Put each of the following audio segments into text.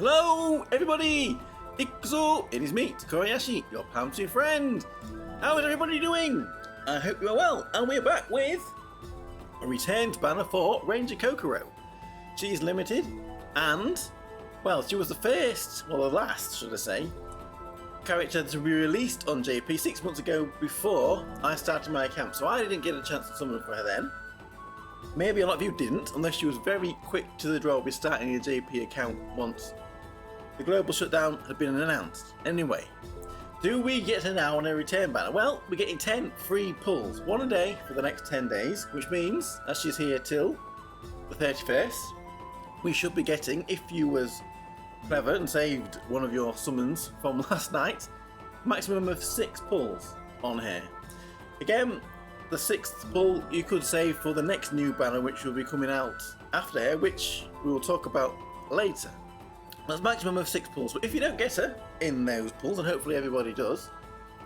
Hello, everybody! Ikuzo! It is me, Tokkuri Yashi, your Palm2 friend! How is everybody doing? I hope you are well, and we're back with a returned banner for Ranger Kokkoro. She is limited, and, well, she was the first, well, the last, should I say, character to be released on JP 6 months ago before I started my account, so I didn't get a chance to summon for her then. Maybe a lot of you didn't, unless she was very quick to the draw with starting a JP account once the global shutdown had been announced. Anyway, do we get her now on a return banner? Well, we're getting 10 free pulls, one a day for the next 10 days, which means, as she's here till the 31st, we should be getting, if you was clever and saved one of your summons from last night, maximum of 6 pulls on her. Again, the 6th pull you could save for the next new banner, which will be coming out after her, which we will talk about later. That's maximum of 6 pulls, but if you don't get her in those pulls, and hopefully everybody does,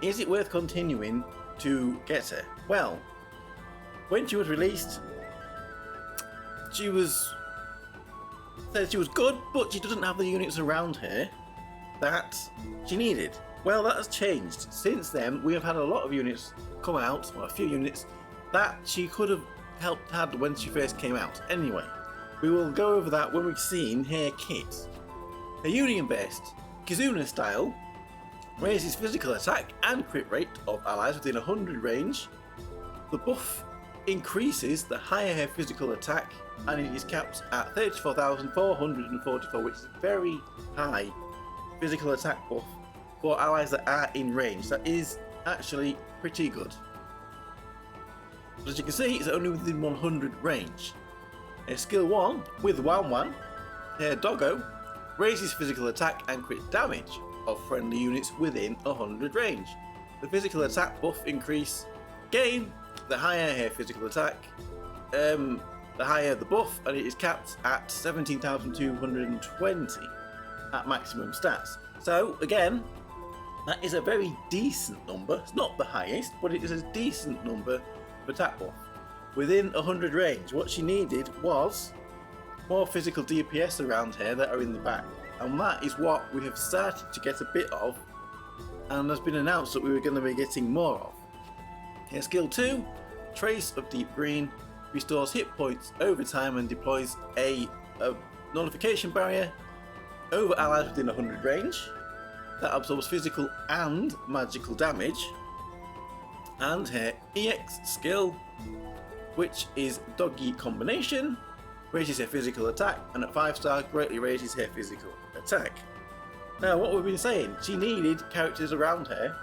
is it worth continuing to get her? Well, when she was released, she said she was good, but she doesn't have the units around her that she needed. Well, that has changed. Since then, we have had a lot of units come out, or a few units, that she could have had when she first came out. Anyway, we will go over that when we've seen her kit. A Union-based Kizuna style raises physical attack and crit rate of allies within 100 range. The buff increases the higher her physical attack, and it is capped at 34,444, which is a very high physical attack buff for allies that are in range. That is actually pretty good. But as you can see, it's only within 100 range. A skill 1 with Wan, her doggo, raises physical attack and crit damage of friendly units within 100 range. The physical attack buff increase, again, the higher her physical attack, the higher the buff, and it is capped at 17,220 at maximum stats. So again, that is a very decent number. It's not the highest, but it is a decent number of attack buff within 100 range. What she needed was more physical DPS around here that are in the back, and that is what we have started to get a bit of, and has been announced that we were going to be getting more of. Here, skill 2, Trace of Deep Green, restores hit points over time and deploys a nullification barrier over allies within 100 range. That absorbs physical and magical damage. And her EX skill, which is Doggy Combination, raises her physical attack, and at 5-star greatly raises her physical attack. Now, what we've been saying, she needed characters around her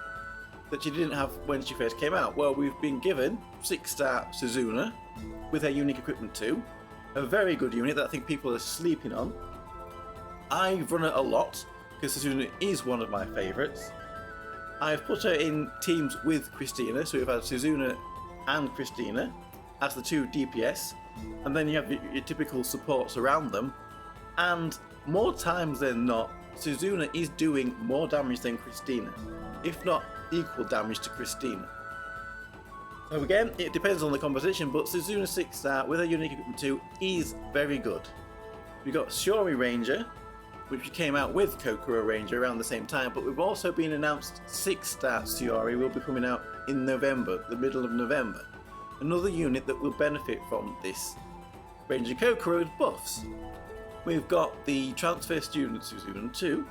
that she didn't have when she first came out. Well, we've been given 6-star Suzuna with her unique equipment 2, a very good unit that I think people are sleeping on. I've run it a lot because Suzuna is one of my favourites. I've put her in teams with Christina, so we've had Suzuna and Christina as the 2 DPS, and then you have your typical supports around them, and more times than not, Suzuna is doing more damage than Christina, if not equal damage to Christina. So again, it depends on the composition, but Suzuna 6-star with her unique equipment 2 is very good. We've got Shiori Ranger, which came out with Kokkoro Ranger around the same time, but we've also been announced 6-star Shiori will be coming out in November, the middle of November. Another unit that will benefit from this Ranger Kokkoro's buffs. We've got the Transfer Student Suzuna 2,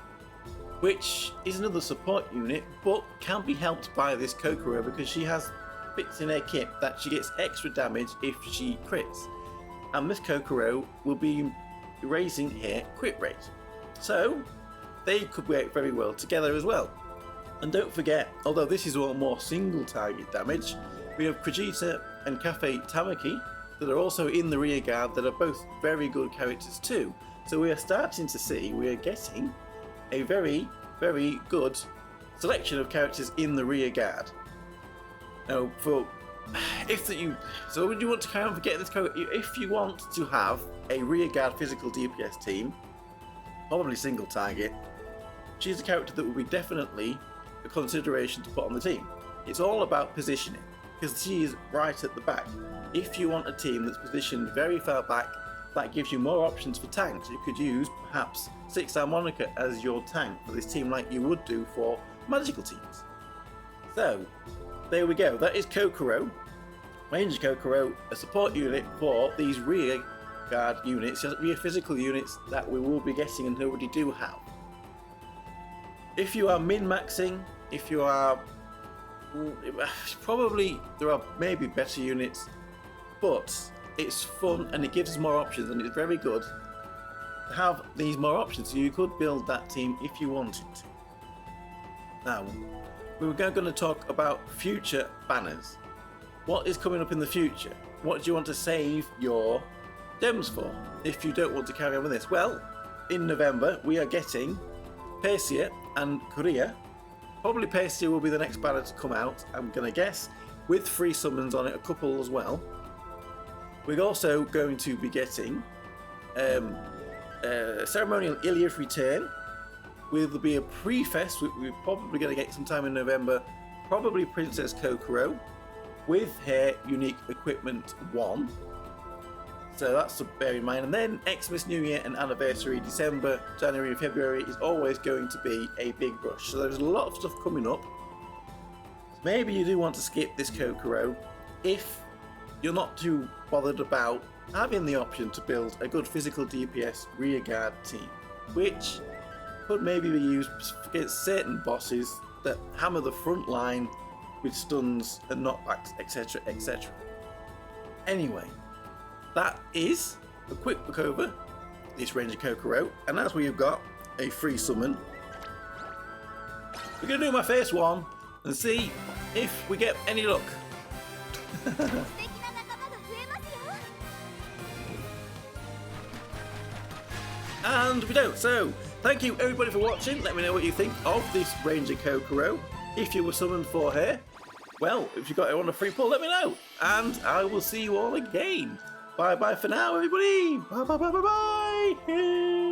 which is another support unit, but can be helped by this Kokkoro because she has bits in her kit that she gets extra damage if she crits. And this Kokkoro will be raising her crit rate. So, they could work very well together as well. And don't forget, although this is all more single target damage, we have Kajita and Cafe Tamaki that are also in the rear guard that are both very good characters too. So we are starting to see, we are getting a very, very good selection of characters in the rear guard. Now, if you want to carry on for getting this character, if you want to have a rear guard physical DPS team, probably single target, she's a character that will be definitely a consideration to put on the team. It's all about positioning, because she is right at the back. If you want a team that's positioned very far back that gives you more options for tanks. You could use perhaps 6-star Monica as your tank for this team like you would do for magical teams. So, there we go. That is Kokkoro, Ranger Kokkoro, a support unit for these rear guard units, rear physical units that we will be getting and already do have. If you are min-maxing, if you are... probably there are maybe better units, but it's fun and it gives us more options, and it's very good to have these more options, so you could build that team if you wanted to. Now, we were going to talk about future banners. What is coming up in the future? What do you want to save your gems for if you don't want to carry on with this? Well, in November we are getting Persia and Korea. Probably Persia will be the next banner to come out, I'm going to guess, with free summons on it, a couple as well. We're also going to be getting Ceremonial Ilia's Return. Will be a pre-fest, we're probably going to get sometime in November, probably Princess Kokkoro, with her unique equipment 1. So that's to bear in mind. And then Xmas, New Year and Anniversary, December, January and February is always going to be a big rush. So there's a lot of stuff coming up. Maybe you do want to skip this Kokkoro if you're not too bothered about having the option to build a good physical DPS rearguard team, which could maybe be used against certain bosses that hammer the front line with stuns and knockbacks, etc, etc. Anyway, that is a quick look over this Ranger Kokkoro, and as we have got a free summon, we're going to do my first one and see if we get any luck. And we don't. So thank you everybody for watching. Let me know what you think of this Ranger Kokkoro. If you were summoned for her, well, if you got her on a free pull, let me know. And I will see you all again. Bye bye for now, everybody. Bye bye bye bye bye.